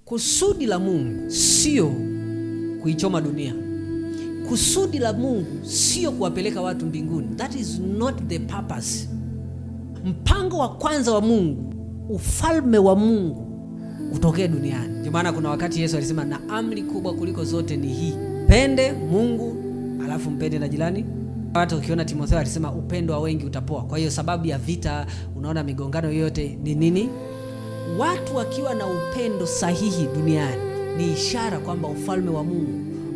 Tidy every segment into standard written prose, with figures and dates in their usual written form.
Kusudi la Mungu sio kuichoma dunia. Kusudi la Mungu sio kuwapeleka watu mbinguni. That is not the purpose. Mpango wa kwanza wa Mungu, ufalme wa Mungu utokee duniani. Ndio maana kuna wakati Yesu alisema, na amri kubwa kuliko zote ni hii, pende Mungu alafu mpende na jirani. Hata ukiona Timotheo alisema upendo wa wengi utapoa. Kwa hiyo sababu ya vita, unaona migongano yote ni nini? Watu wakiwa na upendo sahihi duniani ni ishara kwamba ufalme wa Mungu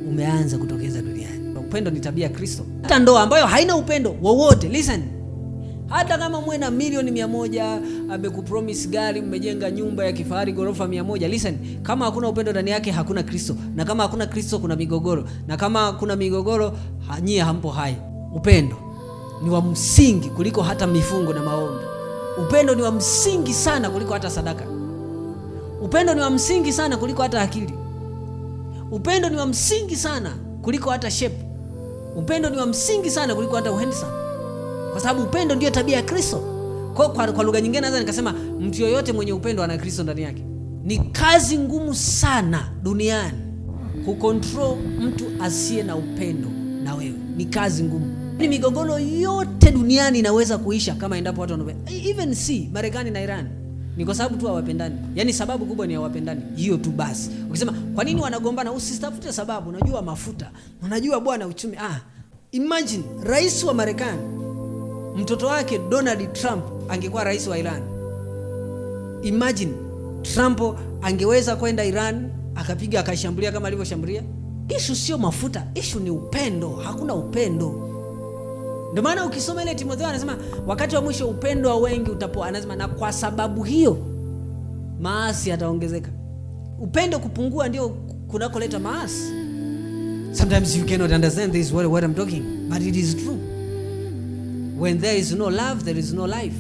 umeanza kutokeza duniani. Upendo ni tabia ya Kristo. Hata ndoa ambayo haina upendo wowote, listen, hata kama mwe na milioni 100, amekupromise gari, mmejenga nyumba ya kifahari ghorofa 100, listen, kama hakuna upendo ndani yake hakuna Kristo, na kama hakuna Kristo kuna migogoro, na kama kuna migogoro nyie hampo hai. Upendo ni wa msingi kuliko hata mifungo na maombi. Upendo ni wa msingi sana kuliko hata sadaka. Upendo ni wa msingi sana kuliko hata akili. Upendo ni wa msingi sana kuliko hata shape. Upendo ni wa msingi sana kuliko hata handsome. Kwa sababu upendo ndio tabia ya Kristo. Kwa lugha nyingine naweza nikasema mtu yoyote mwenye upendo ana Kristo ndani yake. Ni kazi ngumu sana duniani kucontrol mtu asiye na upendo na wewe. Ni kazi ngumu. Ni migogoro yote duniani inaweza kuisha kama endapo watu wanapenda. Even Marekani na Iran ni kwa sababu tu hawapendani. Yaani sababu kubwa ni hawapendani. Hiyo tu basi. Ukisema kwa nini wanagombana, usitafute sababu. Unajua mafuta, unajua bwana uchumi. Imagine rais wa Marekani, mtoto wake Donald Trump angekuwa rais wa Iran. Imagine Trump angeweza kwenda Iran akapiga akashambulia kama alivyoshambulia? Issue sio mafuta, issue ni upendo. Hakuna upendo. Ndio maana ukisoma ile Timotheo anasema wakati wa mwisho upendo wa wengi utapoa. Anasema na kwa sababu hiyo maasi yataongezeka. Upendo kupungua ndio kunakoleta maasi. Sometimes you cannot understand this what I'm talking, but it is true. When there is no love, there is no life.